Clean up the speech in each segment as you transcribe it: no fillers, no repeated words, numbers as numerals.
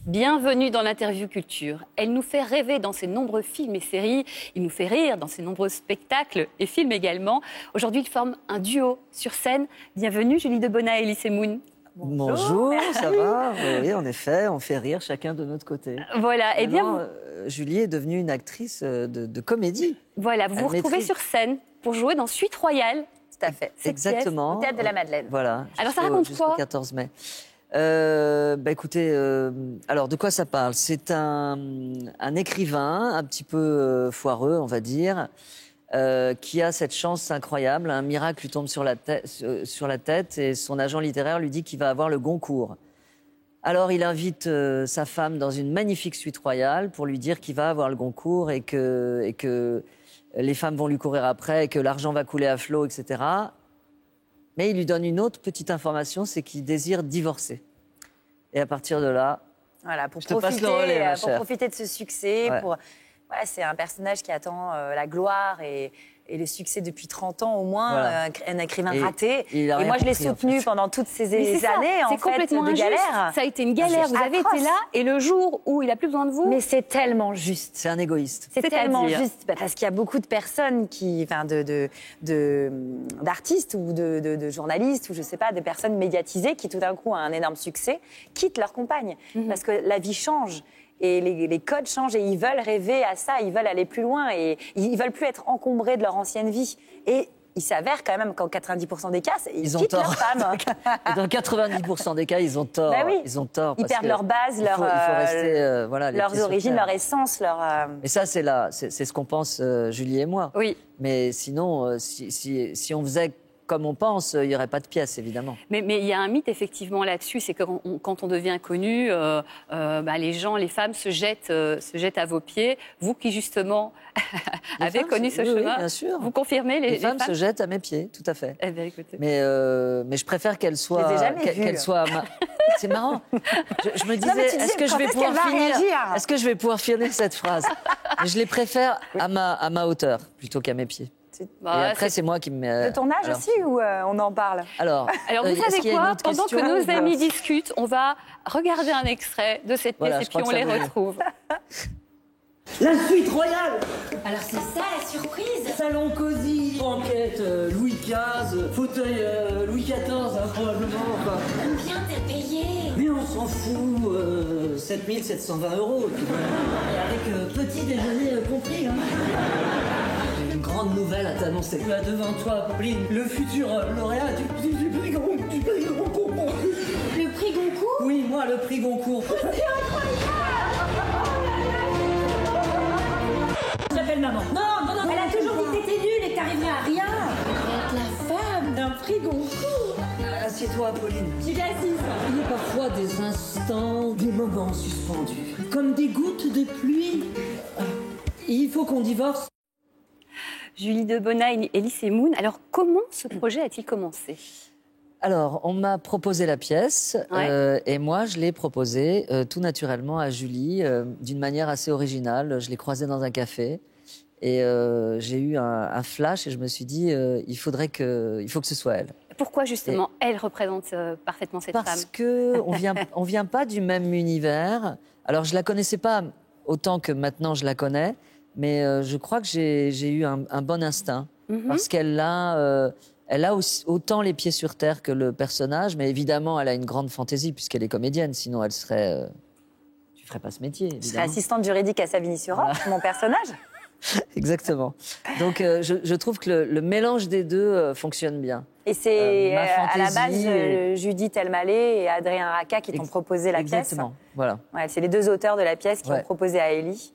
Bienvenue dans l'interview culture. Elle nous fait rêver dans ses nombreux films et séries. Il nous fait rire dans ses nombreux spectacles et films également. Aujourd'hui, ils forment un duo sur scène. Bienvenue Julie Debona et Elise Moon. Bonjour, ça va? Oui, en effet, on fait rire chacun de notre côté. Voilà, et bien... Julie est devenue une actrice de comédie. Voilà, vous vous retrouvez sur scène pour jouer dans Suite Royale. Tout à fait. Exactement. Au Théâtre de la Madeleine. Voilà. Alors ça raconte quoi? Jusqu'au 14 mai. Écoutez, alors de quoi ça parle? C'est un écrivain un petit peu foireux, on va dire, qui a cette chance incroyable. Un miracle lui tombe sur la tête et son agent littéraire lui dit qu'il va avoir le Goncourt. Alors il invite sa femme dans une magnifique suite royale pour lui dire qu'il va avoir le Goncourt et que les femmes vont lui courir après et que l'argent va couler à flot, etc. Mais il lui donne une autre petite information, c'est qu'il désire divorcer. Et à partir de là, voilà, pour profiter de ce succès. Ouais. Voilà, c'est un personnage qui attend la gloire et le succès depuis 30 ans au moins, voilà. Un écrivain raté. Et moi, je l'ai soutenu pendant toutes ces années en fait, de galère. Ça a été une galère, vous avez été là, et le jour où il n'a plus besoin de vous... Mais c'est tellement juste. C'est un égoïste. C'est tellement juste, parce qu'il y a beaucoup de personnes d'artistes ou de journalistes, ou je sais pas, de personnes médiatisées qui tout d'un coup ont un énorme succès, quittent leur compagne. Parce que la vie change. Et les codes changent et ils veulent rêver à ça, ils veulent aller plus loin et ils veulent plus être encombrés de leur ancienne vie. Et il s'avère quand même qu'en 90% des cas, ils quittent leur femme. Et dans 90% des cas, ils ont tort. Ben oui. Ils ont tort. Ils perdent leur base, il faut rester, leurs origines, leur essence. Et ça, c'est ce qu'on pense, Julie et moi. Oui. Mais sinon, si on faisait comme on pense, il n'y aurait pas de pièce, évidemment. Mais il y a un mythe, effectivement, là-dessus, c'est que quand on devient connu, les femmes se jettent à vos pieds. Vous qui, justement, avez connu ce chemin, bien sûr. vous confirmez les femmes se jettent à mes pieds, tout à fait. Eh bien, écoutez. Mais je préfère qu'elles soient... C'est marrant. Je me disais, est-ce que je vais pouvoir finir cette phrase? Je les préfère à ma hauteur, plutôt qu'à mes pieds. Et après, c'est moi qui me mets... De ton âge aussi, ou on en parle? Alors vous savez quoi? Pendant que nos amis discutent, on va regarder un extrait de cette pièce et puis on les retrouve. La suite royale! Alors c'est ça la surprise? Salon cosy, banquette, Louis XV, fauteuil Louis XIV, probablement. Combien t'es payé? Mais on s'en fout, 7 720 €, tu vois. Et avec petit déjeuner compris, hein. J'ai une grande nouvelle à t'annoncer. Tu as devant toi, Pauline, le futur lauréat du prix Goncourt. Le prix Goncourt? Oui, moi, le prix Goncourt. C'est incroyable! J'appelle maman. Non. Elle a toujours dit que t'étais nulle et que t'arriverais à rien. Être la femme d'un prix Goncourt. Assieds-toi, Pauline. Je suis assise. Il y a parfois des instants, des moments suspendus, comme des gouttes de pluie. Il faut qu'on divorce. Julie Debona et Elise Moon. Alors, comment ce projet a-t-il commencé? Alors, on m'a proposé la pièce et moi, je l'ai proposée tout naturellement à Julie d'une manière assez originale. Je l'ai croisée dans un café et j'ai eu un flash et je me suis dit, il faut que ce soit elle. Pourquoi, justement, elle représente parfaitement cette femme? Parce qu'on vient pas du même univers. Alors, je la connaissais pas autant que maintenant je la connais, mais je crois que j'ai eu un bon instinct parce qu'elle a... Elle a autant les pieds sur terre que le personnage, mais évidemment, elle a une grande fantaisie puisqu'elle est comédienne. Sinon, elle serait... Tu ferais pas ce métier, évidemment. Je serais assistante juridique à Savigny-sur-Orge, mon personnage. Exactement. Donc, je trouve que le mélange des deux fonctionne bien. Et c'est à la base Judith Elmaleh et Adrien Raca qui t'ont proposé la pièce. Exactement, voilà. Ouais, c'est les deux auteurs de la pièce qui ont proposé à Ellie.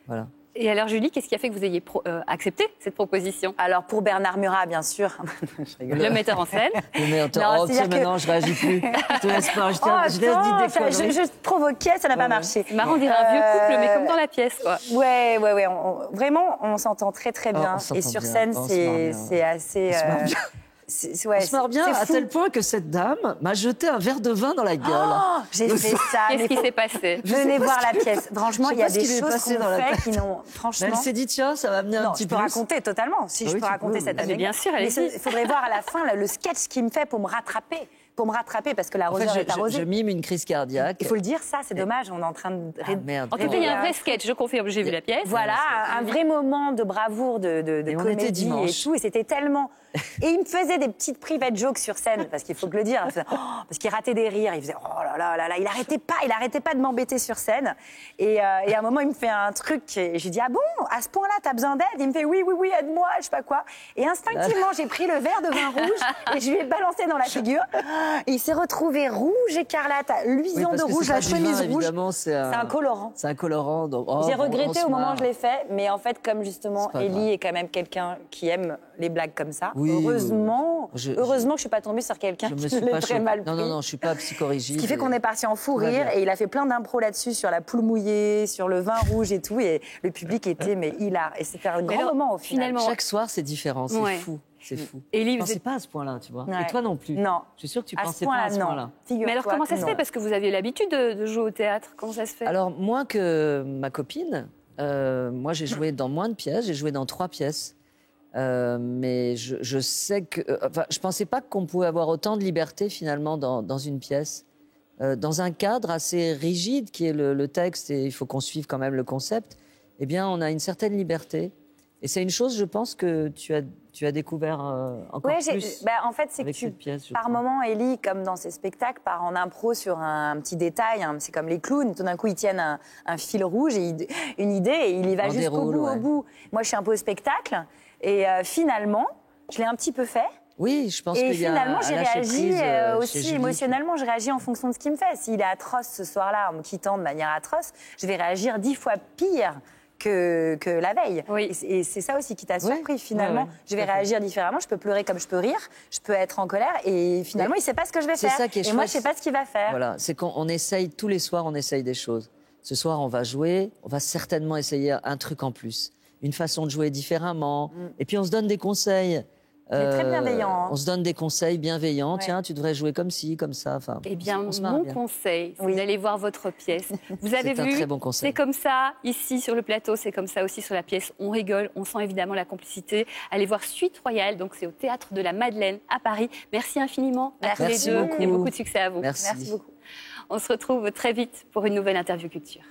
Voilà. Et alors, Julie, qu'est-ce qui a fait que vous ayez accepté cette proposition? Alors, pour Bernard Murat, bien sûr. Je rigole. Le metteur en scène. Le metteur en scène. Maintenant, je réagis plus. Je te laisse pas. Je te laisse dire des conneries. Je provoquais, ça n'a pas marché. C'est marrant, on dirait un vieux couple, mais comme dans la pièce, quoi. Ouais. Vraiment, on s'entend très, très bien. Et sur scène, c'est assez... On se marre bien à tel point que cette dame m'a jeté un verre de vin dans la gueule. Oh, j'ai fait ça. Qu'est-ce qui s'est passé? Venez voir la pièce. Franchement, il y a des choses qu'on fait qui n'ont... Franchement... Elle s'est dit, tiens, ça va amener un petit peu... Je peux raconter totalement, si je peux raconter cette anecdote. Bien sûr, il faudrait voir à la fin le sketch qu'il me fait pour me rattraper. pour me rattraper parce que En fait, l'arroseur est arrosé. je mime une crise cardiaque. Il faut le dire, ça, c'est dommage, on est en train de... Merde. En tout cas, il y a un vrai sketch, je confirme, j'ai vu la pièce. Voilà, un vrai moment de bravoure, de Et on était comédie et dimanche. tout. Et c'était tellement... Et il me faisait des petites private jokes sur scène, parce qu'il faut que le dire. Parce qu'il ratait des rires. Il faisait oh là là là là. Il arrêtait pas de m'embêter sur scène. Et à un moment, il me fait un truc. Et j'ai dit ah bon, à ce point-là, t'as besoin d'aide? Il me fait oui, aide-moi, je sais pas quoi. Et instinctivement, j'ai pris le verre de vin rouge et je lui ai balancé dans la figure. Et il s'est retrouvé rouge, écarlate, luisant parce de que rouge, c'est la pas du chemise vin, rouge. évidemment, c'est un colorant. C'est un colorant. Donc, J'ai bon, on regretté se au moment marre. où je l'ai fait, mais en fait, comme justement, C'est pas grave. Ellie est quand même quelqu'un qui aime les blagues comme ça. Oui, heureusement, oui. heureusement que je suis pas tombée sur quelqu'un Je me qui suis l'ait pas très choquée. mal pris. Non, je suis pas psychorigide. Ce qui fait qu'on est parti en fou Tout va rire bien. et il a fait plein d'impros là-dessus sur la poule mouillée, sur le vin rouge et tout, et le public était mais hilar. Et c'était un grand alors, moment au final. finalement, Chaque soir, c'est différent. C'est Ouais. fou. C'est fou. Ellie, Je vous pensais êtes... pas à ce point-là, tu vois. Ouais. Et toi non plus. Non. Je suis sûre que tu À ce pensais pas à ce point-là, point-là. non. Figure-toi Mais alors, comment ça que se fait? non. Parce que vous aviez l'habitude de jouer au théâtre. Comment ça se fait? Alors, moins que ma copine, moi, j'ai joué dans moins de pièces. J'ai joué dans 3 pièces. Mais je sais que... Enfin, je pensais pas qu'on pouvait avoir autant de liberté, finalement, dans une pièce. Dans un cadre assez rigide, qui est le texte, et il faut qu'on suive quand même le concept, eh bien, on a une certaine liberté. Et c'est une chose, je pense, que tu as découvert encore Ouais, plus en fait, c'est que avec cette pièce. je par crois. moment, Ellie, comme dans ses spectacles, part en impro sur un petit détail. C'est comme les clowns. Tout d'un coup, ils tiennent un fil rouge, et une idée, et il y va On jusqu'au déroule, bout, ouais. au bout. Moi, je suis un peu au spectacle. Et finalement, je l'ai un petit peu fait. Oui, je pense Et qu'il y a finalement, à j'ai lâcher réagi prise, chez aussi Julie. émotionnellement. Je réagis en fonction de ce qu'il me fait. S'il est atroce ce soir-là, en me quittant de manière atroce, je vais réagir 10 fois pire que la veille. Oui. Et c'est ça aussi qui t'a surpris. Finalement, ouais, je vais tout à fait. réagir différemment. Je peux pleurer comme je peux rire. Je peux être en colère. Et finalement, il ne sait pas ce que je vais c'est faire. ça qui est et moi, chouette. je ne sais pas ce qu'il va faire. Voilà, c'est qu'on essaye, tous les soirs, on essaye des choses. Ce soir, on va jouer, on va certainement essayer un truc en plus. Une façon de jouer différemment. Et puis, on se donne des conseils. est très bienveillant, hein. On se donne des conseils bienveillants. Ouais. Tiens, tu devrais jouer comme ci, comme ça. Enfin, Eh bien, on se marre mon bien. conseil, c'est Oui. d'aller voir votre pièce. Vous avez C'est un vu, très bon conseil. c'est comme ça ici sur le plateau, c'est comme ça aussi sur la pièce. On rigole, on sent évidemment la complicité. Allez voir Suite Royale, donc c'est au Théâtre de la Madeleine à Paris. Merci infiniment à tous Merci les deux beaucoup. et beaucoup de succès à vous. Merci. Merci beaucoup. On se retrouve très vite pour une nouvelle interview culture.